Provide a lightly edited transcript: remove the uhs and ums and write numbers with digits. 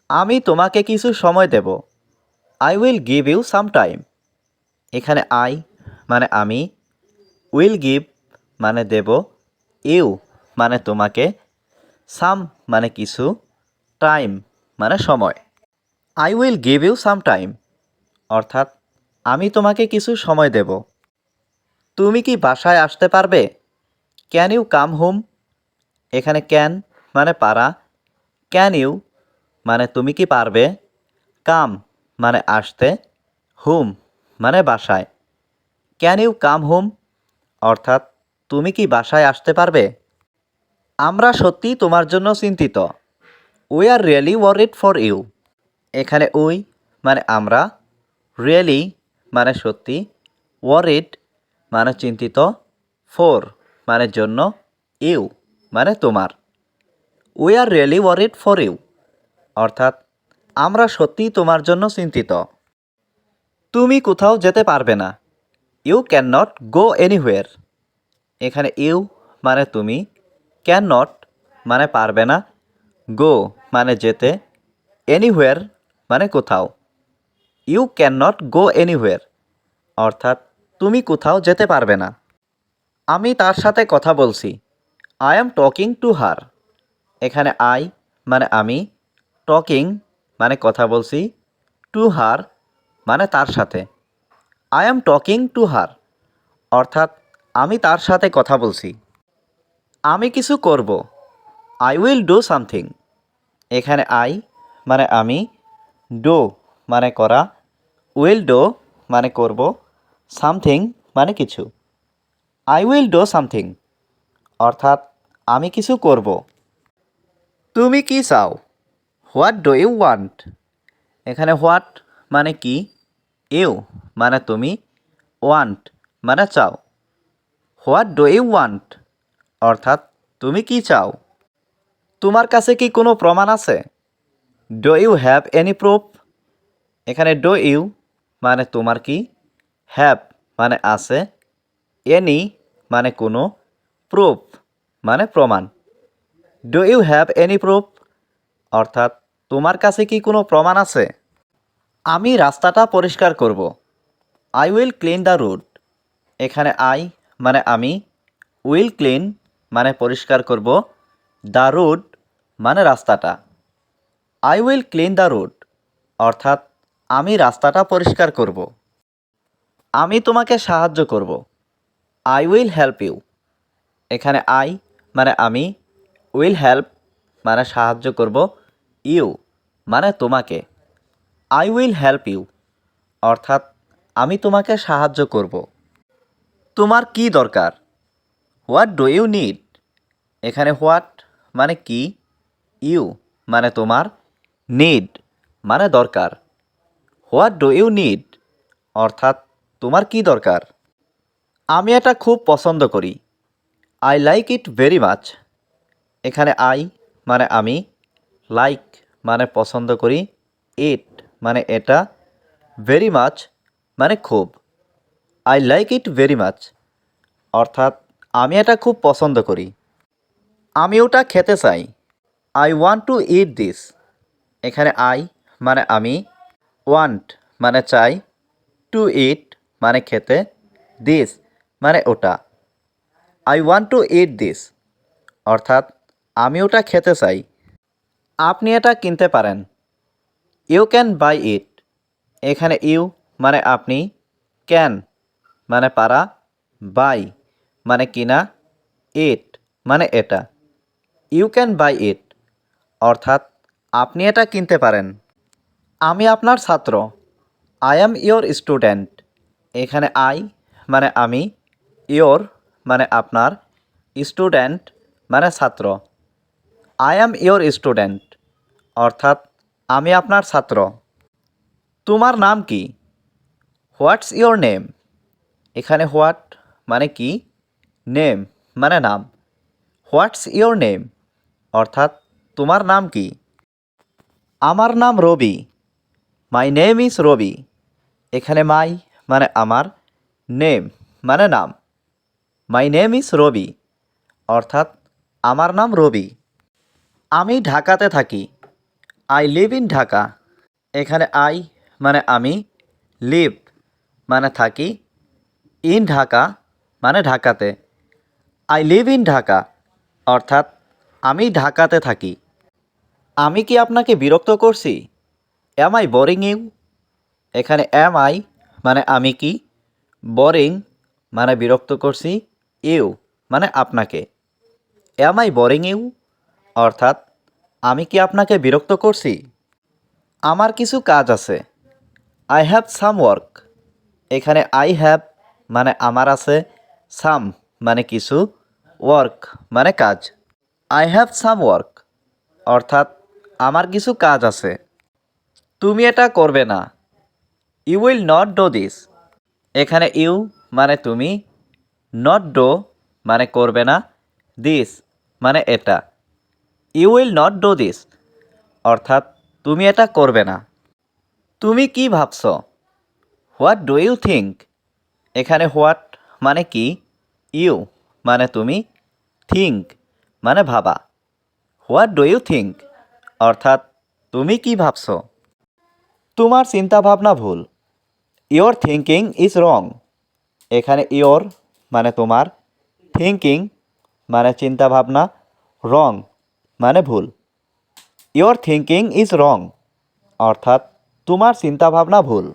আমি তোমাকে কিছু সময় দেব। I will give you some time. এখানে আই মানে আমি, উইল গিভ মানে দেব, ইউ মানে তোমাকে, সাম মানে কিছু, টাইম মানে সময়। I will give you some time অর্থাৎ আমি তোমাকে কিছু সময় দেব। তুমি কি বাসায় আসতে পারবে? Can you come home? এখানে ক্যান মানে পারা, ক্যান ইউ মানে তুমি কি পারবে, কাম মানে আসতে, হোম মানে বাসায়। ক্যান ইউ কাম হোম অর্থাৎ তুমি কি বাসায় আসতে পারবে? আমরা সত্যি তোমার জন্য চিন্তিত। We are really worried for you. এখানে উই মানে আমরা, রিয়েলি মানে সত্যি, ওয়ারিড মানে চিন্তিত, ফর মানে জন্য, ইউ মানে তোমার। We are really worried for you অর্থাৎ আমরা সত্যিই তোমার জন্য চিন্তিত। তুমি কোথাও যেতে পারবে না। You can not go anywhere. এখানে ইউ মানে তুমি, ক্যান নট মানে পারবে না, গো মানে যেতে, এনিহুয়ের মানে কোথাও। ইউ ক্যান নট গো এনিহুয়ের অর্থাৎ তুমি কোথাও যেতে পারবে না। আমি তার সাথে কথা বলছি। I am talking to her. এখানে আই মানে আমি, টকিং মানে কথা বলছি, টু হার মানে তার সাথে। I am talking to her অর্থাৎ আমি তার সাথে কথা বলছি। আমি কিছু করব। I will do something. এখানে আই মানে আমি, ডু মানে করা, উইল ডু মানে করব, সামথিং মানে কিছু। আই উইল ডু সামথিং অর্থাৎ আমি কিছু করব। তুমি কি চাও? What do you want? এখানে হোয়াট মানে কি, ইউ মানে তুমি, ওয়ান্ট মানে চাও। হোয়াট ডু ইউ ওয়ান্ট অর্থাৎ তুমি কি চাও? তোমার কাছে কি কোনো প্রমাণ আছে? Do you have any proof? এখানে ডু ইউ মানে তোমার কি, হ্যাভ মানে আছে, এনি মানে কোনো, প্রুফ মানে প্রমাণ। Do you have any proof অর্থাৎ তোমার কাছে কি কোনো প্রমাণ আছে? আমি রাস্তাটা পরিষ্কার করব। I will clean the road. এখানে আই মানে আমি, উইল ক্লিন মানে পরিষ্কার করব, দ্য রোড মানে রাস্তাটা। I will clean the road অর্থাৎ আমি রাস্তাটা পরিষ্কার করব। আমি তোমাকে সাহায্য করব। I will help you. এখানে আই মানে আমি, উইল হেল্প মানে সাহায্য করব, ইউ মানে তোমাকে। আই উইল হেল্প ইউ অর্থাৎ আমি তোমাকে সাহায্য করব। তোমার কি দরকার? What do you need? এখানে হোয়াট মানে কি, ইউ মানে তোমার, নিড মানে দরকার। হোয়াট ডু ইউ নিড অর্থাৎ তোমার কি দরকার? আমি এটা খুব পছন্দ করি। I like it very much. এখানে আই মানে আমি, লাইক মানে পছন্দ করি, ইট মানে এটা, ভেরি মাচ মানে খুব। I like it very much অর্থাৎ আমি এটা খুব পছন্দ করি। আমি ওটা খেতে চাই। I want to it this. এখানে আই মানে আমি, ওয়ান্ট মানে চাই, টু ইট মানে খেতে, দিস মানে ওটা। I want to it this অর্থাৎ আমি ওটা খেতে চাই। আপনি এটা কিনতে পারেন। ইউ ক্যান বাই ইট। এখানে ইউ মানে আপনি, ক্যান মানে পারা, বাই মানে কিনা, ইট মানে এটা। ইউ ক্যান বাই ইট অর্থাৎ আপনি এটা কিনতে পারেন। আমি আপনার ছাত্র। I am your student. এখানে আই মানে আমি, ইয়োর মানে আপনার, স্টুডেন্ট মানে ছাত্র। আই অ্যাম ইয়োর স্টুডেন্ট অর্থাৎ আমি আপনার ছাত্র। তোমার নাম কি? What's your name? এখানে হোয়াট মানে কি, নেম মানে নাম। হোয়াটস ইয়োর নেম অর্থাৎ তোমার নাম কি? আমার নাম রবি। মাই নেম ইজ রবি। এখানে মাই মানে আমার, নেম মানে নাম। মাই নেম ইজ রবি অর্থাৎ আমার নাম রবি। আমি ঢাকাতে থাকি। I live in Dhaka. এখানে আই মানে আমি, লিভ মানে থাকি, ইন ঢাকা মানে ঢাকাতে। আই লিভ ইন ঢাকা অর্থাৎ আমি ঢাকাতে থাকি। আমি কি আপনাকে বিরক্ত করছি? Am I boring you? এখানে অ্যাম আই মানে আমি কি, বোরিং মানে বিরক্ত করছি, ইউ মানে আপনাকে। অ্যাম আই বোরিং ইউ অর্থাৎ আমি কি আপনাকে বিরক্ত করছি? আমার কিছু কাজ আছে। I have some work. এখানে আই হ্যাভ মানে আমার আছে, সাম মানে কিছু, ওয়ার্ক মানে কাজ। আই হ্যাভ সাম ওয়ার্ক অর্থাৎ আমার কিছু কাজ আছে। তুমি এটা করবে না। You will not do this. এখানে ইউ মানে তুমি, নট ডো মানে করবে না, দিস মানে এটা। You will not do this অর্থাৎ তুমি এটা করবে না। তুমি কি ভাবছ? What do you think? এখানে হোয়াট মানে কি, ইউ মানে তুমি, থিঙ্ক মানে ভাবা। হোয়াট ডু ইউ থিঙ্ক অর্থাৎ তুমি কি ভাবছ? তোমার চিন্তাভাবনা ভুল। Your thinking is wrong. এখানে ইয়োর মানে তোমার, থিঙ্কিং মানে চিন্তাভাবনা, রং মানে ভুল। ইয়োর থিঙ্কিং ইজ রং অর্থাৎ তোমার চিন্তাভাবনা ভুল।